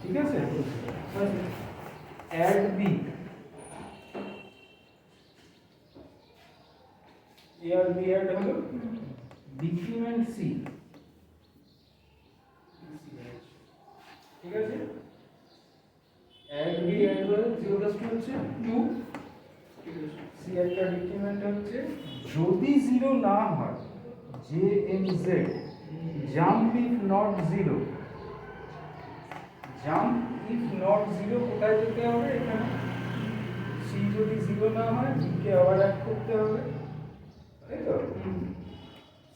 ঠিক আছে, add B, এ আর B add হলো, ডিক্রিমেন্ট সি, ঠিক আছে, অ্যাড বি অ্যাড হলো 0 হচ্ছে 2, সি একটা ডিক্রিমেন্ট হচ্ছে, যদি 0 না হয় J N Z, jump if not 0, jump if not 0 কোথায় যেতে হবে, এখানে সি যদি 0 না হয় ডি কে আবার অ্যাড করতে হবে, তাই তো,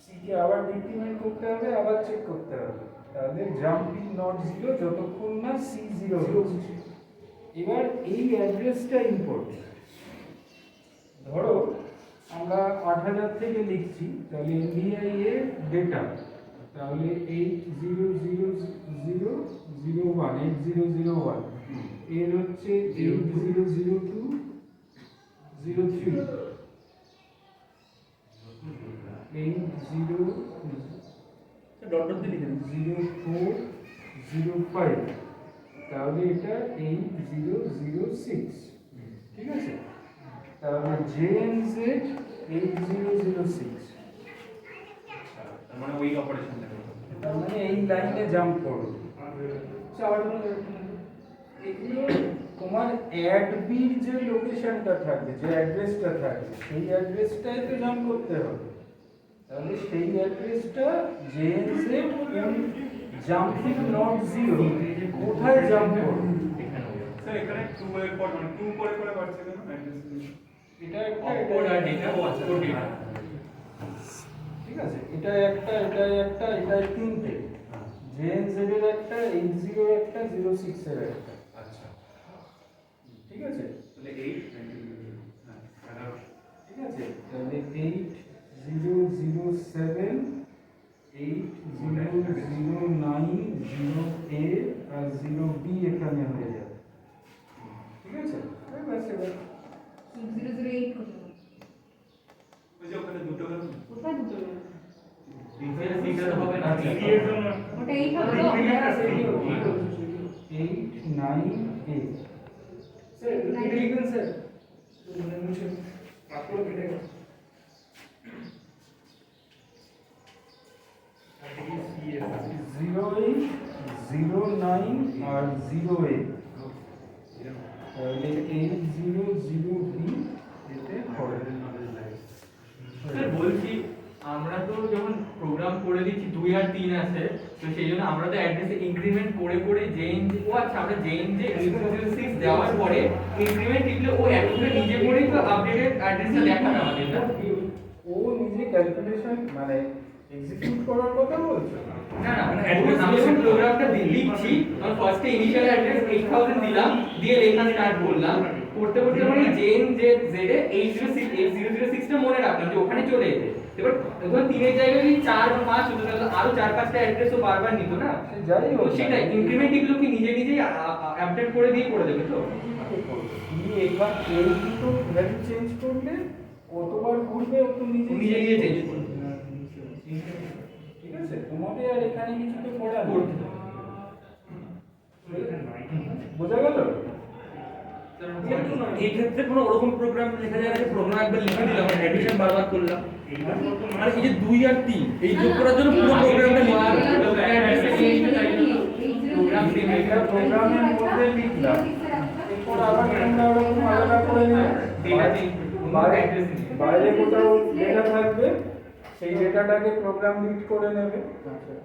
সি কে আবার ডিক্রিমেন্ট করতে হবে, আবার চেক করতে হবে, তাহলে জাম্প ইফ নট 0 যতক্ষণ না সি 0 হচ্ছে। এবার এই অ্যাড্রেসটা ইম্পর্টেন্ট। ধরো আমরা 8000 থেকে লিখছি, তাহলে এনভিআই এর ডেটা, তাহলে 800001, 8001 এর হচ্ছে 800203, 800405, তাহলে এটা 8006, ঠিক আছে, তাহলে জেএনজেড 8006, মানে ওই অপারেশনটা তার মানে এই লাইনে জাম্প করো। এগুলো তোমার অ্যাড বির যে লোকেশনটা থাকবে, যে অ্যাড্রেসটা থাকবে, সেই অ্যাড্রেসটাই তো জাম্প করতে হবে, তাহলে সেই অ্যাড্রেসটা জেএনজেড জাম্পিং নট 0 কোথায় জাম্প করবে, স্যার এখানে 2 এর পর মানে 2 করে করে বাড়ছে কেন অ্যাড্রেস? এটা একটা কোড আর ডেটা ও আছে কোড ডেটা, ঠিক আছে, এটা একটা, এটা একটা, এটা তিনটে, জেএনজেড এর একটা, 80 এর একটা, 06 এর একটা, আচ্ছা ঠিক আছে, তাহলে 8 হ্যাঁ ঠিক আছে, তাহলে 8007 8009 0A আর 0B এখানে হয়ে যাবে, ঠিক আছে, ব্যাস এবার 008 কোথায়? ওই যে ওখানে দুটো গেল কোথায় দুটো? ডিফারেন্স এটা হবে না আচ্ছা। এর জন্য ওটা 8 হবে তো? 898, স্যার এটা লিখবেন স্যার, মানে মুছে আপনারা কেটে গেল, 0809 আর 08, তাহলে 800B এতে পড়ে। স্যার বলছি আমরা তো যখন প্রোগ্রাম করে দিচ্ছি 2 আর 3 আছে, তো সেই জন্য আমরা তো অ্যাড্রেসে ইনক্রিমেন্ট করে করে জেএনজে, ও আচ্ছা আমরা জেএনজে 8006 দেওয়ার পরে ইনক্রিমেন্ট লিখলে ও অ্যাকচুয়ালি নিজে করেই তো আপডেটেড অ্যাড্রেসটা দেখাবে আমাদের, না? ও নিজে ক্যালকুলেশন মানে এক্সিকিউট করার কথা বলছো? না না মানে আমি যখন প্রোগ্রামটা লিখছি তখন ফার্স্টে ইনিশিয়াল অ্যাড্রেস 8000 দিলাম, দিয়ে লেখা স্টার্ট করলাম, করতে করতে মানে জেএনজে জেড এ 8006 টা মনে রাখলাম যে ওখানে চলে যেতে। এবার ধর তিনের জায়গায় যদি 4 বা 5 হতো তাহলে আরো 4-5টা অ্যাড্রেসও বারবার নিত না, যাই তো হোক, সেটাই ইনক্রিমেন্ট এগুলো কি নিজে নিজেই আপডেট করে দিয়ে করে দেবে তো? তুমি একবার এই দুটো ভ্যালু চেঞ্জ করলে কতবার ঘুরবে ও তো নিজে নিজে নিজে চেঞ্জ করবে। ঠিক আছে, তোমাদের আর এখানে কিছু তো করার নেই। করতে বোঝা গেল? এই ক্ষেত্রে কোনো ওরকম প্রোগ্রাম লেখা যায় না যে প্রোগ্রাম একবার লিখে দিলাম আর এডিশন বারবার করলাম, মানে এই যে 2 আর 3 এই যোগ করার জন্য পুরো প্রোগ্রামটা লিখতে হবে। এটা প্রোগ্রামের মধ্যে লিখলাম, এরপর আবার তোমরা ওরকম আলাদা করে নিলে বাইরে কোথাও ডেটা থাকবে, সেই ডেটাটাকে প্রোগ্রাম লিড করে নেবে,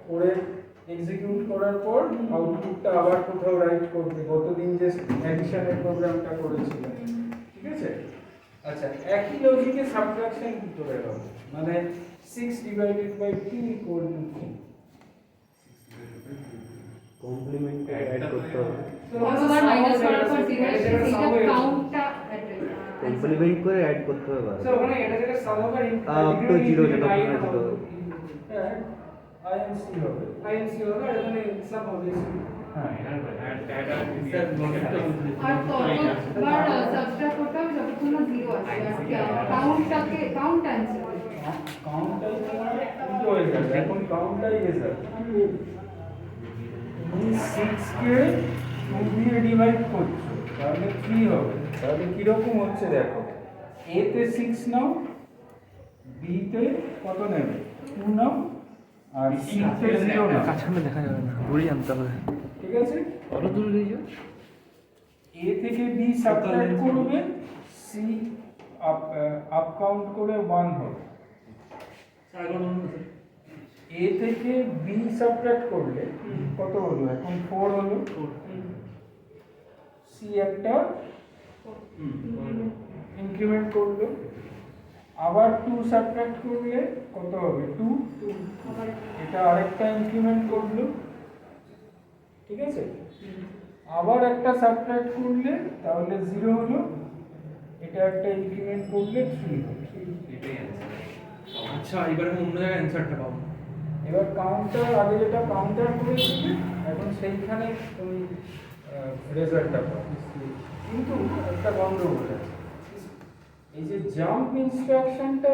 করে এক্সিকিউট করার পর আউটপুটটা আবার কোথাও রাইট করবে, গতদিন যে অ্যাডিশনের প্রোগ্রামটা করেছিলাম, ঠিক আছে। আচ্ছা, একই লজিকে সাবট্রাকশন কি করে হবে, মানে 6 divided by 2 equal to 3, complement add করতে হবে, কতবার মাইনাস করার পর 0 আসছে সেটা কাউন্টটা কমপ্লিমেন্ট করে অ্যাড করতে হবে স্যার ওখানে এটা যেটা সাম হবে আপ টু 0 যেটা আপনারা দিতে হবে। হ্যাঁ আইএনসি হবে, আইএনসি হবে আর এখানে সাম হবে, হ্যাঁ স্যার আর ততবার সাবস্ট্রাক্ট করতে হবে যতক্ষণ না 0 আসে, আর কাউন্টটাকে কাউন্ট আনছে কাউন্টটাই তোমার উল্টো হয়ে যাবে, এখন কাউন্টটাই এসে তুমি 6 কে 2 দিয়ে ডিভাইড করছো তাহলে 3 হবে। তাহলে কিরকম হচ্ছে দেখো, এ তে 6 নাও, বি তে কত নেবে 2 নাও, আর সি তে 0 নাও। কাছামে দেখা যাবে না, দূরে আনতে হবে। ঠিক আছে, অত দূরে নিয়ে যাও। এ থেকে বি সাবট্রাক্ট করবে, সি আপ কাউন্ট করে 1 হবে। এ থেকে বি সাবট্রাক্ট করলে কত হলো, এখন 4 হলো। সি একটা ইনক্রিমেন্ট করলো, আবার 2 সাবট্রাক্ট করলে কত হবে 2, এটা আরেকটা ইনক্রিমেন্ট করলো। ঠিক আছে, আবার একটা সাবট্রাক্ট করলে তাহলে 0 হলো, এটা একটা ইনক্রিমেন্ট করলে 3 হলো। এটাই আছে। আচ্ছা, এবার আমি অন্য জায়গায় অ্যান্সারটা পাবো। এবার কাউন্টার, আগে যেটা কাউন্টার করেছিলে এখন সেইখানে তুমি রেজাল্টটা পাবে। কিন্তু একটা গন্ডগোল আছে, এই যে জাম্প ইনস্ট্রাকশনটা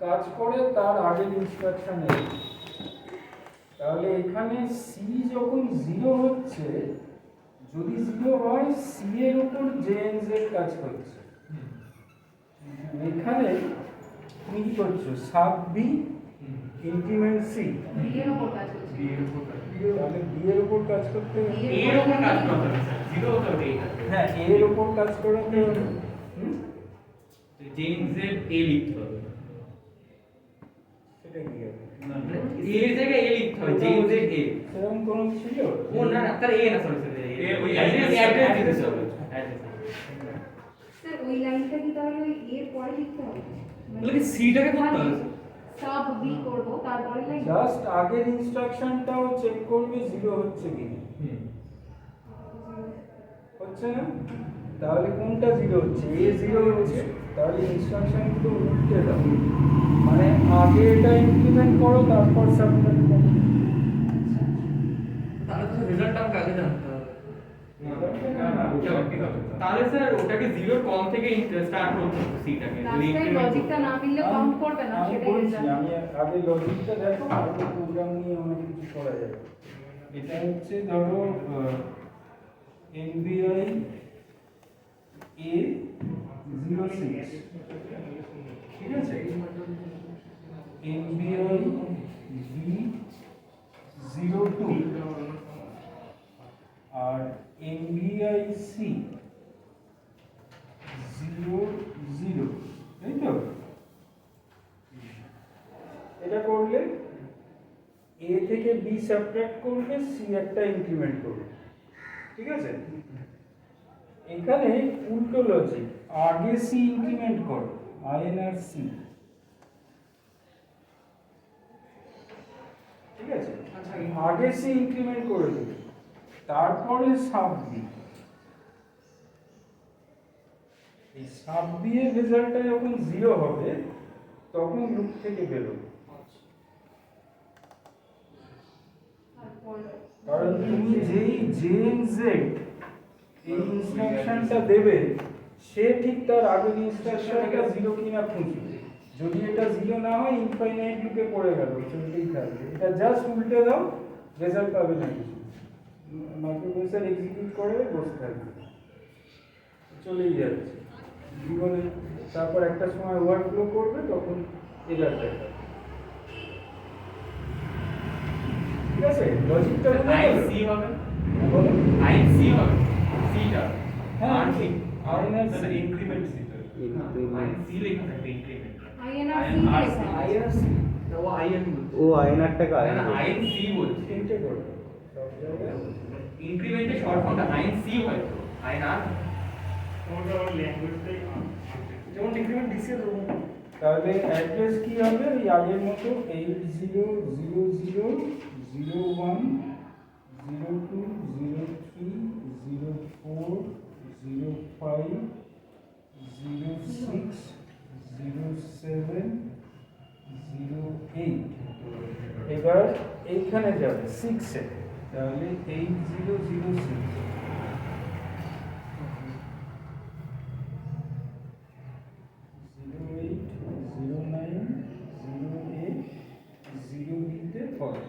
কাজ করে তার আগের ইনস্ট্রাকশনে, তাহলে এখানে সি যখন 0 হচ্ছে, যদি 0 হয় সি এর উপর জেএনজ কাজ করছে। এখানে তুমি কি করছো, sub B increment C, B এর উপর কাজ করছে। তাহলে বি এর উপর কাজ করতে হবে। এর উপর কাজ করতে হবে স্যার, 0 হতে হবে এইটা। হ্যাঁ, এর উপর কাজ করাতে হবে। জেমসের এ লিখতে হবে। সেটা কি হবে? এর জায়গায় এ লিখতে হবে, জেমসের এ। সেরকম কোনো ছিল? ও না না, তার এ না, সরি সরি, এ ওই অ্যাড্রেস দিতে হবে। স্যার ওই লাইনটা কি তাহলে ওই এর পরে লিখতে হবে? তাহলে কি সিটাকে করতে হবে? সাব বি করব, তারপরে লাইন। জাস্ট আগের ইনস্ট্রাকশনটাও চেক করবে 0 হচ্ছে কি না। হচ্ছে না, তাহলে কোনটা 0 হচ্ছে, এ 0 হচ্ছে, তাহলে ইনস্ট্রাকশনগুলো উল্টে দাও, মানে আগে এটা ইমপ্লিমেন্ট করো তারপর সাবট্রাক্ট করো। তাহলে তো রেজাল্ট আমাকে আগে জানতে হবে। না না, ওটা ঠিক হবে না। তাহলে স্যার ওটাকে 0 কম থেকে স্টার্ট করতে হবে সিটাকে। যদি লাস্ট টাইম লজিকটা না মিললে কাউন্ট করবে না, আমি সেটাই বলছি, রেজাল্ট। আমি আগে লজিকটা দেখো, তারপর প্রোগ্রাম নিয়ে অনেক কিছু করা যাবে। এটা হচ্ছে ধরো এনবিআই এ 06, ঠিক আছে, এনবিআই বি 02, আর এনবিআই সি 00, তাই তো? এটা করলে এ থেকে বি সাবট্রাক্ট করবে, সি একটা ইনক্রিমেন্ট করবে। ঠিক আছে, এখানে উল্টো লজিক, আগে সি ইনক্রিমেন্ট করো, আইএনআর সি। ঠিক আছে, আগে সি ইনক্রিমেন্ট করে দেবে, তারপরে সাব বি। এই সাব বি এর রেজাল্টটা যখন 0 হবে তখন লুপ থেকে বেরোবে। কারণ তুমি যেই জেএনজেড এই ইনস্ট্রাকশনটা দেবে, সে ঠিক তার আগের ইনস্ট্রাকশনটা 0 কিনা খুঁজবে। যদি এটা 0 না হয় ইনফাইনাইট লুপে পড়ে গেল, চলতেই থাকবে। এটা জাস্ট উল্টে দাও, রেজাল্ট পাবে না কিছু, মাইক্রোপ্রসেসর এক্সিকিউট করে বসে থাকবে, চলেই যাচ্ছে জীবনে। তারপর একটা সময় ওভারফ্লো করবে, তখন এরার দেখাবে। ঠিক আছে, লজিকটা আইন সি হবে, বলো। আইন সি হবে, সিটা হ্যাঁ, আর সি আইএনআর তাহলে সি, ইনক্রিমেন্ট সিটা। আইন সি লেখা থাকবে ইনক্রিমেন্ট। আইএনআর সি INR লেখা। আইএনআর সি ও আইএন ও আইনারটাকে না না, আইন সি বলছি, তিনটে করবে সব জায়গায়। ইনক্রিমেন্টের শর্ট ফর্মটা আইন সি হয় তো, আইন আর যেমন ডিক্রিমেন্ট ডিসিএ দেবো। তাহলে অ্যাড্রেস কি হবে, ওই আগের মতো 80020305060708। এবার এইখানে যাবে 6 এ, তাহলে 8006 080908 0 দিতে পড়ে।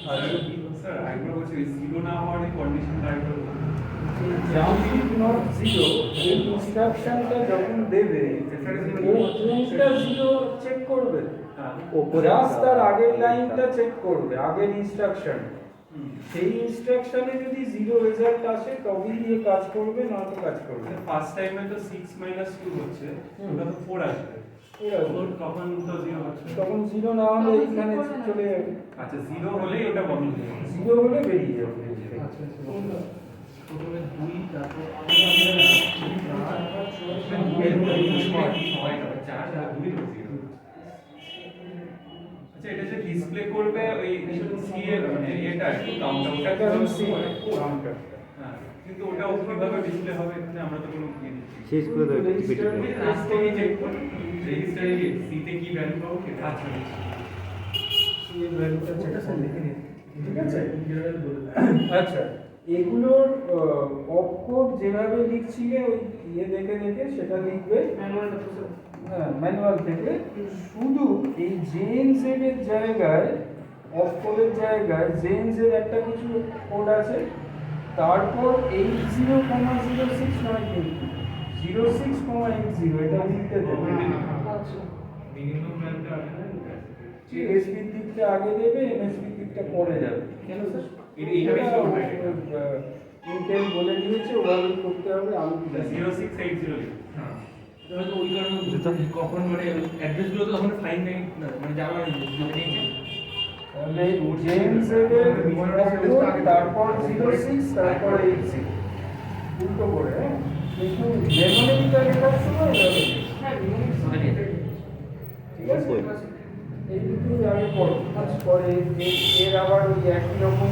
স্যার একবার বলছি জিরো না হওয়ার কন্ডিশনটা একবার বলুন। জাম্প ইজ নট জিরো এই ইনস্ট্রাকশনটা যখন দেবে ও কোনটা জিরো চেক করবে, ওপরে জাস্ট তার আগের লাইনটা চেক করবে, আগের ইনস্ট্রাকশন। সেই ইনস্ট্রাকশনে যদি জিরো রেজাল্ট আসে তবেই এ কাজ করবে, না তো কাজ করবে না। ফার্স্ট টাইমে তো 6 - 2 হচ্ছে, ওটা তো 4 আসবে। এরকম। তখন তো 0 হচ্ছে। তখন জিরো না হলে এইখানে চলে যাবে, আচ্ছা 0 হলেই ওটা বন্ধ হয়ে যাবে। জিরো হলে বেরিয়ে যাবে। প্রথমে 2 তারপর আচ্ছা এটা যে ডিসপ্লে করবে ওই সি এর মানে এটা একটু কাউন্টারটা এটা হলো C কাউন্টার। হ্যাঁ কিন্তু ওটা কিভাবে ডিসপ্লে হবে এখানে আমরা তো কোনো ইয়ে দিচ্ছি না। শেষ করে দেবে টিপিটি রাস্তায় চেক করুন রেজিস্টারে সি তে কি ভ্যালু পাবো সেটা আচ্ছা এই ভ্যালুটা চেক করবে। ঠিক আছে? আচ্ছা এগুলোর অপকোড যেভাবে লিখছিলে ওই ইয়ে দেখে দেখে সেটা লিখবে ম্যানুয়াল থেকে। শুধু এই জেএনজ এর জায়গায় অপকোডের জায়গায় জেএনজ এর একটা কিছু কোড আছে, তারপর 80,06 নয় কিন্তু 06,80 এটা লিখতে দেবে। মিনিমাম ভ্যালুটা এসপির দিকটা আগে দেবে, এমএসপির দিকটা পরে যাবে। কেন স্যার এইভাবেই তো হবে ইন্টেল বলে দিয়েছে ওভাবেই করতে হবে। আমি 0680 লিখুন। হ্যাঁ হয়তো ওই কারণে কখন মানে অ্যাড্রেসগুলো তো তখন ফাইন নেই মানে যাওয়া নেই তাহলে জেমস এর অপকোড, তারপর 06 তারপর 80 উল্টো করে, হ্যাঁ কিন্তু মেমোরিটা লেখার সময় যাবে। ঠিক আছে এই দুটো আগে পড়ো, পরে এর আবার ওই একই রকম